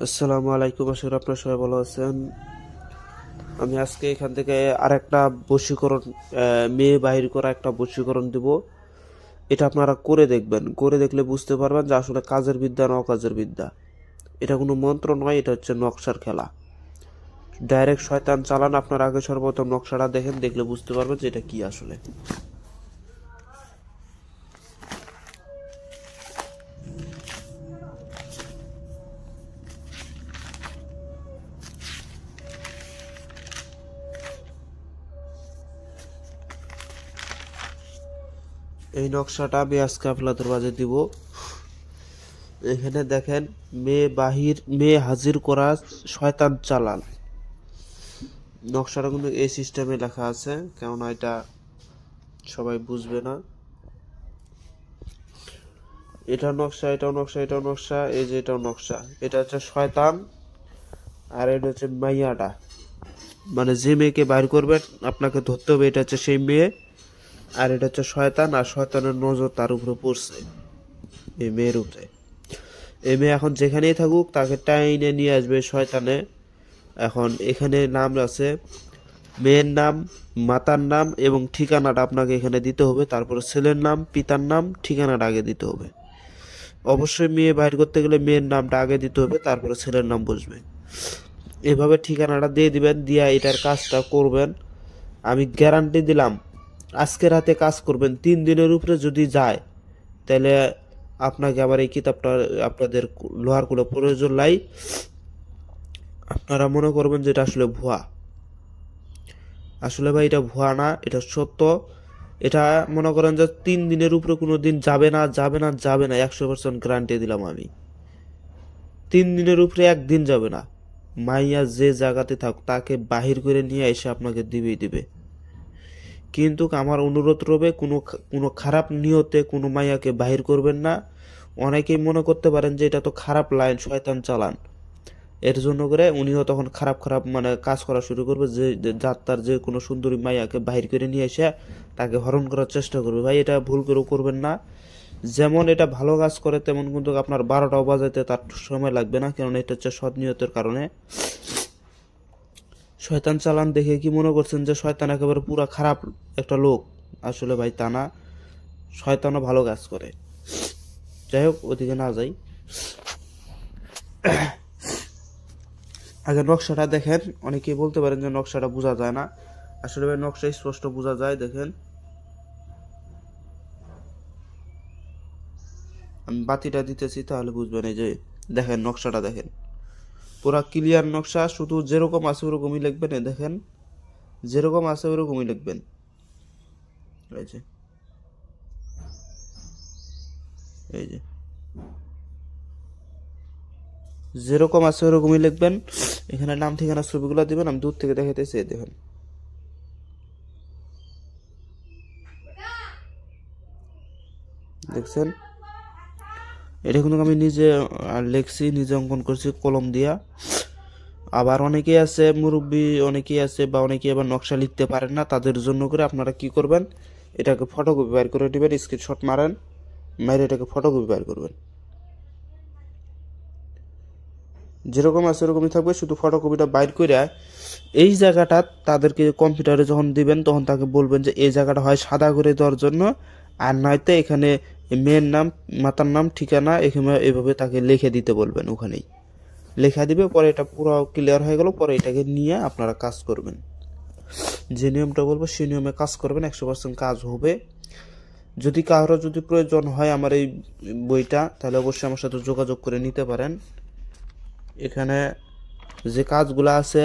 আসসালামু আলাইকুম, আশা করি আপনারা সবাই ভালো আছেন। আমি আজকে এখান থেকে আরেকটা বশীকরণ, মেয়ে বাহির করা একটা বশীকরণ দিব। এটা আপনারা করে দেখবেন, করে দেখলে বুঝতে পারবেন যে আসলে কাজের বিদ্যা না অকাজের বিদ্যা। এটা কোনো মন্ত্র নয়, এটা হচ্ছে নকশার খেলা। ডাইরেক্ট শয়তান চালান। আপনারা আগে সর্বপ্রথম নকশাটা দেখেন, দেখলে বুঝতে পারবেন যে এটা কি আসলে। এই নকশাটা আমি আজকে আপনাদের মাঝে দিব। এখানে দেখেন, মেয়ে হাজির করা, শয়তান চালান। নকশাটা কিন্তু এই সিস্টেমে লেখা আছে, কেননা এটা সবাই বুঝবে না। এটা নকশা, এটাও নকশা, এটাও নকশা, এই যে এটাও নকশা। এটা হচ্ছে শয়তান, আর এটা হচ্ছে মাইয়াটা। মানে যে মেয়েকে বাইর করবেন আপনাকে ধরতে হবে, এটা হচ্ছে সেই মেয়ে। আর এটা হচ্ছে শয়তান, আর শয়তানের নজর তার উপরে পড়ছে, এই মেয়ের উপরে। এই মেয়ে এখন যেখানেই থাকুক তাকে টাইনে নিয়ে আসবে শয়তানে। এখন এখানে নাম আছে, মেয়ের নাম, মাতার নাম এবং ঠিকানাটা আপনাকে এখানে দিতে হবে। তারপরে ছেলের নাম, পিতার নাম, ঠিকানাটা আগে দিতে হবে। অবশ্যই মেয়ে বাইর করতে গেলে মেয়ের নামটা আগে দিতে হবে, তারপরে ছেলের নাম বসবে। এভাবে ঠিকানাটা দিয়ে দিবেন, দিয়া এটার কাজটা করবেন। আমি গ্যারান্টি দিলাম, আজকে রাতে কাজ করবেন, 3 দিনের উপরে যদি যায় তাহলে আপনাকে আবার এই কিতাবটা আপনাদের লোহার কোনো প্রয়োজন নাই। আপনারা মনে করবেন যে এটা আসলে ভুয়া। আসলে ভাই এটা ভুয়া না, এটা সত্য। এটা মনে করেন যে 3 দিনের উপরে কোনো দিন যাবে না, যাবে না, যাবে না, 100% গ্যারান্টি দিলাম আমি। 3 দিনের উপরে একদিন যাবে না। মাইয়া যে জায়গাতে থাক তাকে বাহির করে নিয়ে এসে আপনাকে দিবেই দিবে। কিন্তু আমার অনুরোধ রবে, কোনো কোনো খারাপ নিয়তে কোনো মাইয়াকে বাহির করবেন না। অনেকেই মনে করতে পারেন যে এটা তো খারাপ লাইন, শয়তান চালান। এর জন্য করে উনিও তখন খারাপ খারাপ মানে কাজ করা শুরু করবে, যে যাত্রার যে কোনো সুন্দরী মাইয়াকে বাহির করে নিয়ে এসে তাকে হরণ করার চেষ্টা করবে। ভাই এটা ভুল করেও করবেন না। যেমন এটা ভালো কাজ করে, তেমন কিন্তু আপনার 12টাও বাজাইতে তার সময় লাগবে না, কারণ এটা হচ্ছে সৎ নিয়তের কারণে। শয়তান চালান দেখে কি মনে করছেন যে শয়তান একেবারে পুরা খারাপ একটা লোক? আসলে ভাই তা না, শয়তানও ভালো কাজ করে। যাই হোক, ওদিকে না যাই, আগে নকশাটা দেখেন। অনেকেই বলতে পারেন যে নকশাটা বোঝা যায় না। আসলে ভাই নকশা স্পষ্ট বোঝা যায়। দেখেন, আমি বাতিটা দিতেছি তাহলে বুঝবেন। এই যে দেখেন, নকশাটা দেখেন, পুরা ক্লিয়ার নকশা। শুধু যেরকম আছে ওরকমই লিখবেন। দেখেন, যেরকম আছে ওরকমই লিখবেন। এই যে, এই যে যেরকম আছে ওরকমই লিখবেন। এখানে নাম, ঠিকানা, ছবিগুলো দিবেন। আমি দূর থেকে দেখাইতেছি, দেখেন। দেখছেন, এটা কিন্তু আমি নিজে লিখছি, নিজে অঙ্কন করছি কলম দিয়া। আবার অনেকেই আছে মুরব্বী, অনেকেই আছে বা অনেকেই আবার নকশা লিখতে পারেন না, তাদের জন্য করে আপনারা কি করবেন, এটাকে ফটোকপি বের করে নেবেন, স্ক্রিনশট মারেন, মেরে এটাকে ফটোকপি বের করবেন। যেরকম আছে ওরকমই থাকবে, শুধু ফটোকপিটা বাইর করে এই জায়গাটা তাদেরকে কম্পিউটারে যখন দিবেন তখন তাকে বলবেন যে এই জায়গাটা হয় সাদা করে দেওয়ার জন্য, আর নয়তো এখানে মেয়ের নাম, মাতার নাম, ঠিকানা এখানে এভাবে তাকে লিখে দিতে বলবেন। ওখানেই লেখা দিবে, পরে এটা পুরো ক্লিয়ার হয়ে গেল, পরে এটাকে নিয়ে আপনারা কাজ করবেন। যে নিয়মটা বলবো সেই নিয়মে কাজ করবেন, 100% কাজ হবে। যদি কারো যদি প্রয়োজন হয় আমার এই বইটা, তাহলে অবশ্যই আমার সাথে যোগাযোগ করে নিতে পারেন। এখানে যে কাজগুলো আছে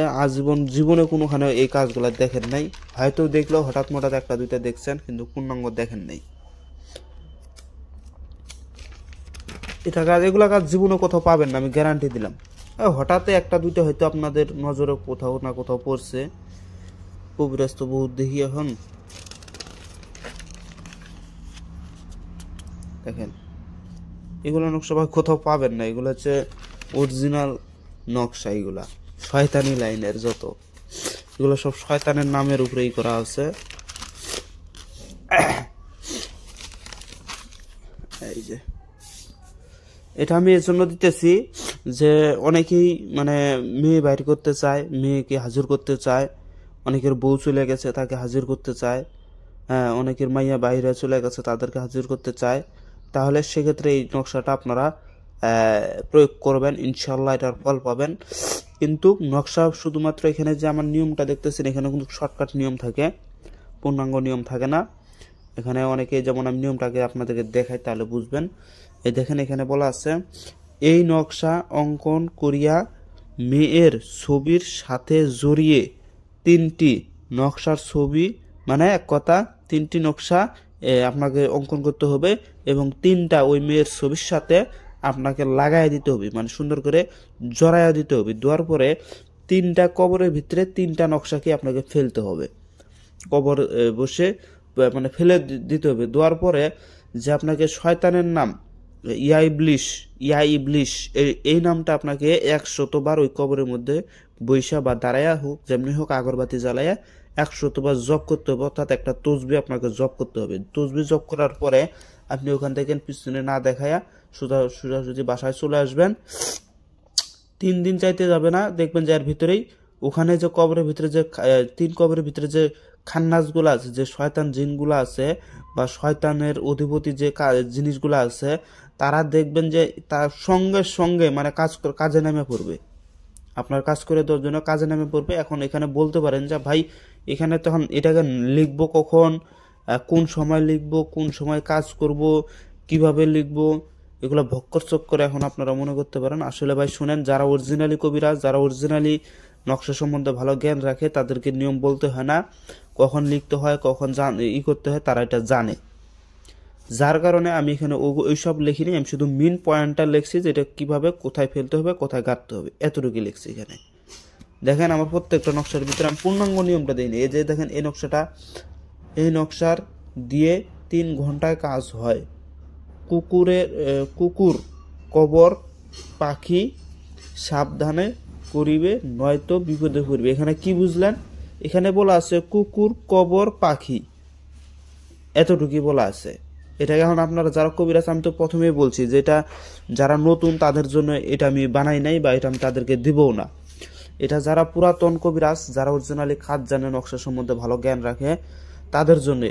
জীবনে কোনোখানে এই কাজগুলো দেখেন নাই, হয়তো দেখলেও হঠাৎ মঠাৎ একটা দুইটা দেখছেন, কিন্তু পূর্ণাঙ্গ দেখেন নাই। এটা কাজ, এগুলা কাজ জীবনে কোথাও পাবেন না, আমি গ্যারান্টি দিলাম। হঠাৎ একটা দুইটা হয়তো আপনাদের নজরে কোথাও না কোথাও পড়ছে। কবিরাজ তো বহুত দেখি এখন। দেখেন, এগুলো নকশা ভাই কোথাও পাবেন না। এগুলো হচ্ছে অরিজিনাল নকশা। এগুলা শয়তানি লাইনের যত, এগুলো সব শয়তানের নামের উপরেই করা আছে। এই যে এটা আমি এর জন্য দিতেছি যে অনেকেই মানে মেয়ে বাইর করতে চায়, মেয়েকে হাজির করতে চায়, অনেকের বউ চলে গেছে তাকে হাজির করতে চায়, হ্যাঁ অনেকের মাইয়া বাইরে চলে গেছে তাদেরকে হাজির করতে চায়, তাহলে সেক্ষেত্রে এই নকশাটা আপনারা প্রয়োগ করবেন, ইনশাল্লাহ এটার ফল পাবেন। কিন্তু নকশা শুধুমাত্র এখানে যে আমার নিয়মটা দেখতেছেন এখানে কিন্তু শর্টকাট নিয়ম থাকে, পূর্ণাঙ্গ নিয়ম থাকে না। এখানে অনেকে যেমন আমি নিয়মটাকে আপনাদেরকে দেখাই তাহলে বুঝবেন। এই দেখেন এখানে বলা আছে, এই নকশা অঙ্কন করিয়া মেয়ের ছবির সাথে জড়িয়ে 3টি নকশার ছবি, মানে এক কথা 3টি নকশা আপনাকে অঙ্কন করতে হবে এবং 3টা ওই মেয়ের ছবির সাথে আপনাকে লাগাই দিতে হবে, মানে সুন্দর করে জড়াইয়া দিতে হবে। দেওয়ার পরে 3টা কবরের ভিতরে 3টা নকশাকে আপনাকে ফেলতে হবে, কবর বসে মানে ফেলে দিতে হবে। দেওয়ার পরে যে আপনাকে শয়তানের নাম ইয়া ইবলিশ এই নামটা আপনাকে 100বার ওই কবরের মধ্যে বৈশা বা দাঁড়াইয়া হোক যেমনি হোক আগরবাতি জ্বালাইয়া 100বার জপ করতে হবে, অর্থাৎ একটা তসবি আপনাকে জপ করতে হবে। তসবি জপ করার পরে আপনি ওখান থেকে পিছনে না দেখায়া সোজাসুজি বাসায় চলে আসবেন। 3 দিন চাইতে যাবে না, দেখবেন যে এর ভিতরেই ওখানে যে কবরের ভিতরে যে 3 কবরের ভিতরে যে খান্নাসগুলো আছে, যে শয়তান জিনগুলো আছে বা শয়তানের অধিপতি যে জিনিসগুলো আছে, তারা দেখবেন যে তার সঙ্গে সঙ্গে মানে কাজে নেমে পড়বে, আপনার কাজ করে দেওয়ার জন্য কাজে নেমে পড়বে। এখন এখানে বলতে পারেন যে ভাই এখানে তখন এটাকে লিখবো কখন, কোন সময় লিখবো, কোন সময় কাজ করব, কিভাবে লিখবো, এগুলো ভক্কর চক্কর এখন আপনারা মনে করতে পারেন। আসলে ভাই শুনেন, যারা অরিজিনালি কবিরাজ, যারা অরিজিনালি নকশা সম্বন্ধে ভালো জ্ঞান রাখে তাদেরকে নিয়ম বলতে হয় না, কখন লিখতে হয় কখন করতে হয় তারা এটা জানে। যার কারণে আমি এখানে ওইসব লিখিনি, আমি শুধু মেন পয়েন্টটা লিখছি যে এটা কীভাবে কোথায় ফেলতে হবে কোথায় গাঁথতে হবে এতটুকু লিখছি এখানে। দেখেন আমার প্রত্যেকটা নকশার ভিতরে আমি পূর্ণাঙ্গ নিয়মটা দিইনি। এই যে দেখেন এই নকশাটা, এই নকশার দিয়ে 3 ঘন্টায় কাজ হয়। কুকুর কবর পাখি সাবধানে করিবে নয়তো বিপদে পড়বে। এখানে কি বুঝলেন, এখানে বলা আছে কুকুর কবর পাখি, এতটুকুই বলা আছে। এটাকে এখন আপনারা যারা কবিরাজ, আমি তো প্রথমেই বলছি যে এটা যারা নতুন তাদের জন্য এটা আমি বানাই নাই বা এটা আমি তাদেরকে দিবও না। এটা যারা পুরাতন কবিরাজ, যারা অরিজিনালি খাত জানে, নকশা সম্বন্ধে ভালো জ্ঞান রাখে তাদের জন্য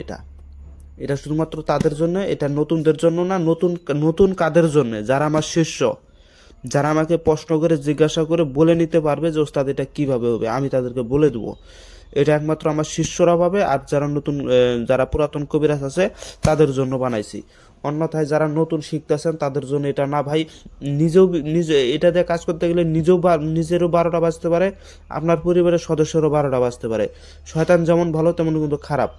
এটা শুধুমাত্র তাদের জন্য, এটা নতুনদের জন্য না। নতুন কাদের জন্য, যারা আমার শিষ্য, যারা আমাকে প্রশ্ন করে জিজ্ঞাসা করে বলে নিতে পারবে যে ওস্তাদ এটা কিভাবে হবে, আমি তাদেরকে বলে দেবো। এটা একমাত্র আমার শিষ্যরা পাবে, আর যারা নতুন যারা পুরাতন কবিরাজ আছে তাদের জন্য বানাইছি। অন্যথায় যারা নতুন শিখতেছেন তাদের জন্য এটা না ভাই। নিজে এটা দিয়ে কাজ করতে গেলে নিজেরও 12টা বাজতে পারে, আপনার পরিবারের সদস্যেরও 12টা বাজতে পারে। শয়তান যেমন ভালো তেমন কিন্তু খারাপ।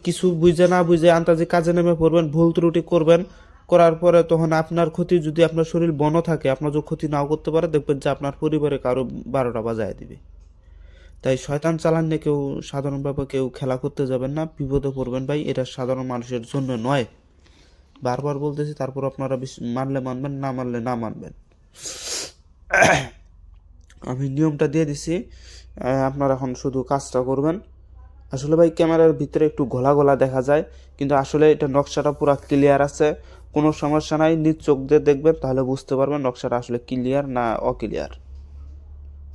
কিছু বুঝে না বুঝে আন্তাজে কাজে নেমে পড়বেন, ভুল ত্রুটি করবেন, করার পরে তখন আপনার ক্ষতি, যদি আপনার শরীর বন থাকে আপনার যদি ক্ষতি নাও করতে পারে, দেখবেন যে আপনার পরিবারে কারো 12টা বাজায় দিবে। তাই শয়তান চালান নিয়ে কেউ সাধারণভাবে কেউ খেলা করতে যাবেন না, বিপদে পড়বেন ভাই। এটা সাধারণ মানুষের জন্য নয়, বারবার বলতেছি। তারপর আপনারা মানলে মানবেন, না মানলে না মানবেন। আমি নিয়মটা দিয়ে দিছি, আপনারা এখন শুধু কাজটা করবেন। আসলে ভাই ক্যামেরার ভিতরে একটু ঘোলা ঘোলা দেখা যায়, কিন্তু আসলে এটা নকশাটা পুরো ক্লিয়ার আছে, কোনো সমস্যা নাই। নিজ চোখ দিয়ে দেখবেন তাহলে বুঝতে পারবেন নকশাটা আসলে ক্লিয়ার না অক্লিয়ার,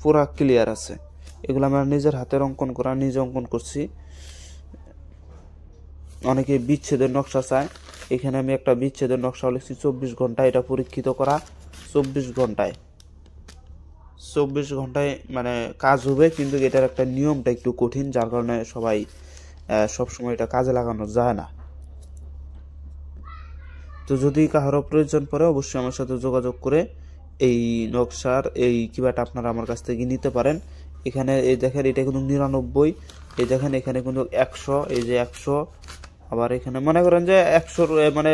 পুরা ক্লিয়ার আছে। এগুলো আমরা নিজের হাতের অঙ্কন করা, নিজে অঙ্কন করছি। অনেকে বিচ্ছেদের নকশা চায়, এখানে আমি একটা বিচ্ছেদের নকশা লিখছি 24 ঘন্টায় এটা পরীক্ষিত করা। 24 ঘন্টায় মানে কাজ হবে, কিন্তু এটার একটা নিয়মটা একটু কঠিন, যার কারণে সবাই সবসময় এটা কাজে লাগানো যায় না। তো যদি কারো প্রয়োজন পড়ে অবশ্যই আমার সাথে যোগাযোগ করে এই নকশার এই কিবাটা আপনারা আমার কাছ থেকে নিতে পারেন। এখানে এই দেখেন এটা কিন্তু 99, এই দেখেন এখানে কিন্তু 100, এই যে 100, আবার এখানে মনে করেন যে 100 মানে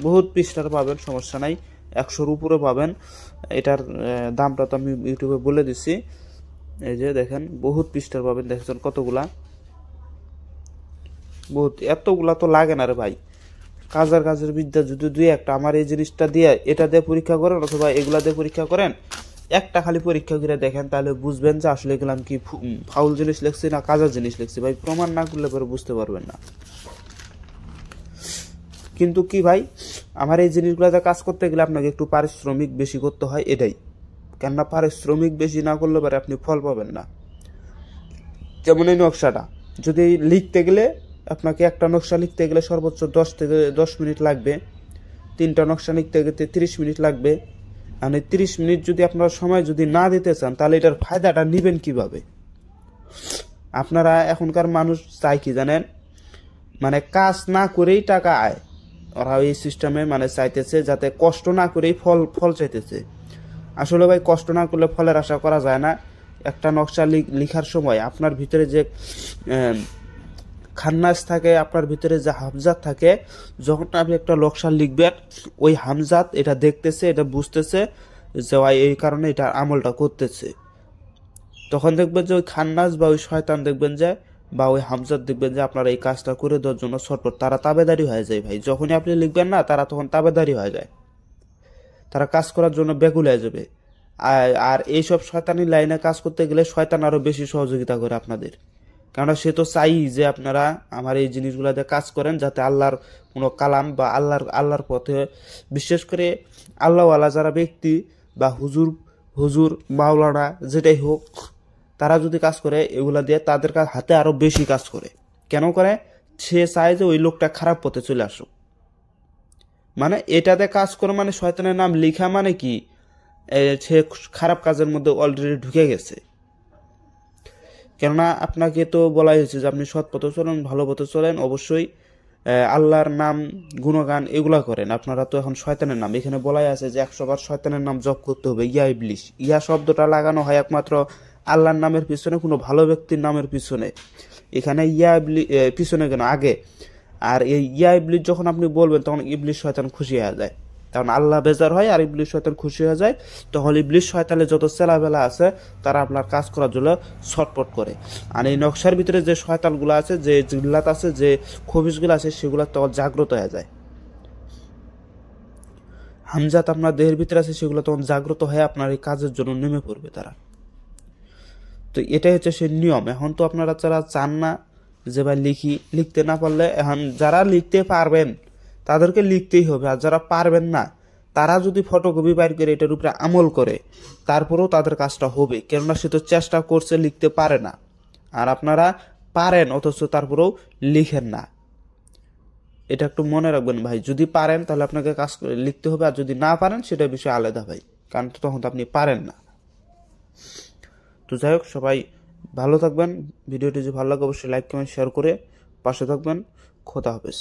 বহুত পৃষ্ঠার পাবেন, সমস্যা নাই, 100-র উপরে পাবেন। এটার দামটা তো আমি ইউটিউবে বলে দিছি। এই যে দেখেন বহুত পৃষ্ঠার পাবেন, দেখছেন কতগুলা, বহুত, এতগুলা তো লাগে না রে ভাই। কাজের বিদ্যা যদি 2-1টা আমার এই জিনিসটা দিয়ে এটা দিয়ে পরীক্ষা করেন অথবা এগুলা দিয়ে পরীক্ষা করেন, একটা খালি পরীক্ষা করে দেখেন, তাহলে বুঝবেন যে আসলে এগুলো আমি কি ফাউল জিনিস লিখছি না কাজের জিনিস লিখছি। ভাই প্রমাণ না করলে পরে বুঝতে পারবেন না। কিন্তু কি ভাই, আমার এই জিনিসগুলোতে কাজ করতে গেলে আপনাকে একটু পারিশ্রমিক বেশি করতে হয়, এটাই। কেননা পারিশ্রমিক বেশি না করলে পরে আপনি ফল পাবেন না। যেমন এই নকশাটা যদি লিখতে গেলে আপনাকে একটা নকশা লিখতে গেলে সর্বোচ্চ 10 মিনিট লাগবে, 3টা নকশা লিখতে গেলে 30 মিনিট লাগবে। মানে 30 মিনিট যদি আপনারা সময় যদি না দিতে চান, তাহলে এটার ফায়দাটা নেবেন কিভাবে? আপনারা এখনকার মানুষ চাই কি জানেন, মানে কাজ না করেই টাকা আয়। ওরা এই সিস্টেমে মানে চাইতেছে যাতে কষ্ট না করেই ফল চাইতেছে। আসলে ভাই কষ্ট না করলে ফলের আশা করা যায় না। একটা নকশা লিখার সময় আপনার ভিতরে যে খান্নাস থাকে, আপনার ভিতরে যে হামজাত থাকে, যখন আপনি একটা নকশা লিখবেন ওই হামজাত এটা দেখতেছে, এটা বুঝতেছে যে এই কারণে এটা আমলটা করতেছে। তখন দেখবেন যে ওই খান্নাস বা ওই শয়তান দেখবেন যে বা ওই হামজাত দেখবেন যে আপনার এই কাজটা করে দেওয়ার জন্য ছটফট, তারা তাবেদারি হয়ে যায় ভাই। যখনই আপনি লিখবেন না, তারা তখন তাবেদারি হয়ে যায়, তারা কাজ করার জন্য ব্যাকুল হয়ে যাবে। আর এইসব শয়তানি লাইনে কাজ করতে গেলে শয়তান আরো বেশি সহযোগিতা করে আপনাদের, কারণ সে তো চাই যে আপনারা আমার এই জিনিসগুলোতে কাজ করেন, যাতে আল্লাহর কোনো কালাম বা আল্লাহর পথে, বিশেষ করে আল্লাহওয়ালা যারা ব্যক্তি বা হুজুর মাওলানা যেটাই হোক, তারা যদি কাজ করে এগুলা দিয়ে, তাদের হাতে আরো বেশি কাজ করে। কেন করে? সে চায় যে ওই লোকটা খারাপ পথে চলে আসুক। মানে এটাতে কাজ করে মানে শয়তানের নাম লিখা মানে কি, সে খারাপ কাজের মধ্যে অলরেডি ঢুকে গেছে। কেননা আপনাকে তো বলাই হয়েছে যে আপনি সৎ পথে চলেন, ভালো পথে চলেন, অবশ্যই আল্লাহর নাম গুণগান এগুলা করেন। আপনারা তো এখন শয়তানের নাম, এখানে বলাই আছে যে 100 বার শয়তানের নাম জপ করতে হবে, ইয়া ইবলিশ। ইয়া শব্দটা লাগানো হয় একমাত্র আল্লাহর নামের পিছনে, কোনো ভালো ব্যক্তির নামের পিছনে। এখানে ইয়া ইবলিশ পিছনে কেন, আগে। আর এই ইয়া ইবলিশ যখন আপনি বলবেন, তখন ইবলিশ শয়তান খুশি হয়ে যায়, কারণ আল্লাহ বেজার হয় আর ইবলিশ শয়তান খুশি হয়ে যায়। তখন ইবলিশ শয়তানের যত চেলাবেলা আছে, তারা আপনার কাজ করার জন্য ছটপট করে। আর এই নকশার ভিতরে যে শয়তানগুলো আছে, যে জিল্লাত আছে, যে খবিশগুলো আছে, সেগুলো তখন জাগ্রত হয়ে যায়। হামজাত আপনার দেহের ভিতরে আছে, সেগুলো তখন জাগ্রত হয়ে আপনার এই কাজের জন্য নেমে পড়বে তারা। তো এটাই হচ্ছে সেই নিয়ম। এখন তো আপনারা যারা চান না যে ভাই লিখতে না পারলে, এখন যারা লিখতে পারবেন তাদেরকে লিখতেই হবে, আর যারা পারবেন না তারা যদি ফটোকপি বাইর করে এটার উপরে আমল করে, তারপরেও তাদের কাজটা হবে। কেননা সে তো চেষ্টা করছে, লিখতে পারে না। আর আপনারা পারেন, অথচ তারপরেও লিখেন না। এটা একটু মনে রাখবেন ভাই, যদি পারেন তাহলে আপনাকে কাজ করে লিখতে হবে, আর যদি না পারেন সেটা বিষয় আলাদা ভাই, কারণ তখন তো আপনি পারেন না। তো যাই হোক, সবাই ভালো থাকবেন। ভিডিওটি যদি ভালো লাগে অবশ্যই লাইক কমেন্ট শেয়ার করে পাশে থাকবেন। খোদা হাফেজ।